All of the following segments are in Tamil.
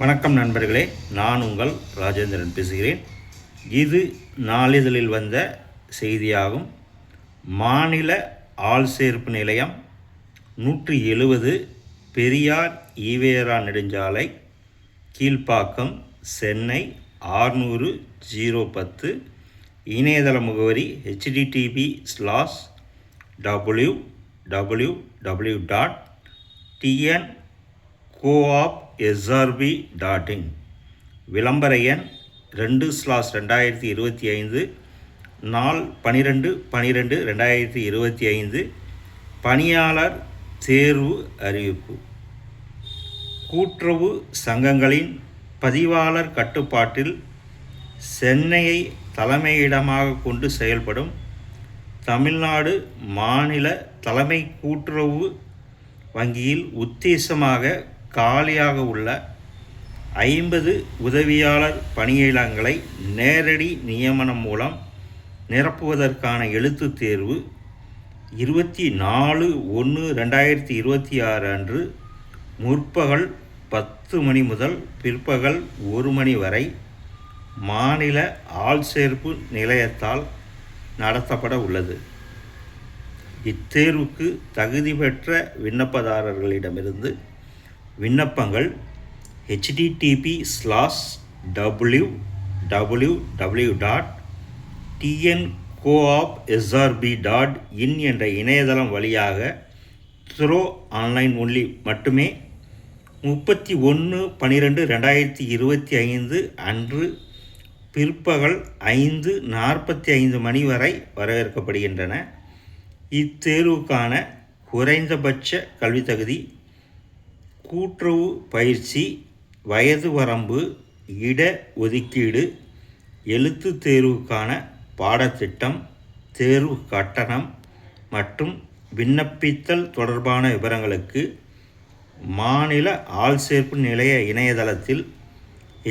வணக்கம் நண்பர்களே, நான் உங்கள் ராஜேந்திரன் பேசுகிறேன். இது நாளிதழில் வந்த செய்தியாகும். மாநில ஆள்சேர்ப்பு நிலையம் 170 பெரியார் ஈவேரா நெடுஞ்சாலை, கீழ்ப்பாக்கம், சென்னை 600-010. இணையதள முகவரி https://www.tncoop.srb.in. விளம்பர எண் 2/2025, நாள் 12/12/2025. பணியாளர் தேர்வு அறிவிப்பு. கூட்டுறவு சங்கங்களின் பதிவாளர் கட்டுப்பாட்டில் சென்னையை தலைமையிடமாக கொண்டு செயல்படும் தமிழ்நாடு மாநில தலைமை கூட்டுறவு வங்கியில் உத்தேசமாக காலியாக உள்ள 50 உதவியாளர் பணியிடங்களை நேரடி நியமனம் மூலம் நிரப்புவதற்கான எழுத்துத் தேர்வு 24/1/2026 அன்று முற்பகல் 10 மணி முதல் பிற்பகல் 1 மணி வரை மாநில ஆள்சேர்ப்பு நிலையத்தால் நடத்தப்பட உள்ளது. இத்தேர்வுக்கு தகுதி பெற்ற விண்ணப்பதாரர்களிடமிருந்து விண்ணப்பங்கள் https://www.tncoop.srb.in என்ற இணையதளம் வழியாக த்ரோ ஆன்லைன் ஒன்லி மட்டுமே 31/12/2025 அன்று பிற்பகல் 5:45 மணி வரை வரவேற்கப்படுகின்றன. இத்தேர்வுக்கான குறைந்தபட்ச கல்வி தகுதி, கூட்டுறவு பயிற்சி, வயது வரம்பு, இட ஒதுக்கீடு, எழுத்து தேர்வுக்கான பாடத்திட்டம், தேர்வு கட்டணம் மற்றும் விண்ணப்பித்தல் தொடர்பான விவரங்களுக்கு மாநில ஆள்சேர்ப்பு நிலைய இணையதளத்தில்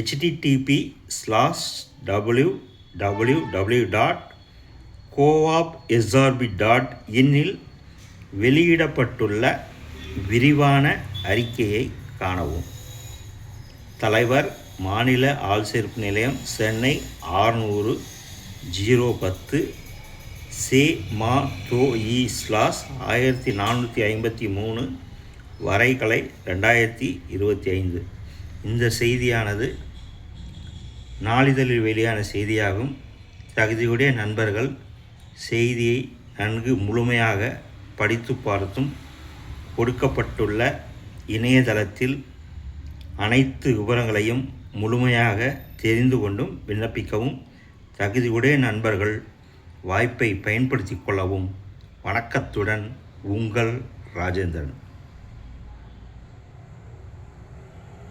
https://www.coop.srb.in இல் வெளியிடப்பட்டுள்ள விரிவான அறிக்கையை காணவும். தலைவர், மாநில ஆள்சேர்ப்பு நிலையம், சென்னை 600-010, se.ma.tho.e/1453, வரைகலை 2025. இந்த செய்தியானது நாளிதழில் வெளியான செய்தியாகும். தகுதியுடைய நண்பர்கள் செய்தியை நன்கு முழுமையாக படித்து பார்த்தும் கொடுக்கப்பட்டுள்ள இணையதளத்தில் அனைத்து விவரங்களையும் முழுமையாக தெரிந்து கொண்டும் விண்ணப்பிக்கவும். தகுதியுடைய நண்பர்கள் வாய்ப்பை பயன்படுத்தி கொள்ளவும். வணக்கத்துடன் உங்கள் ராஜேந்திரன்.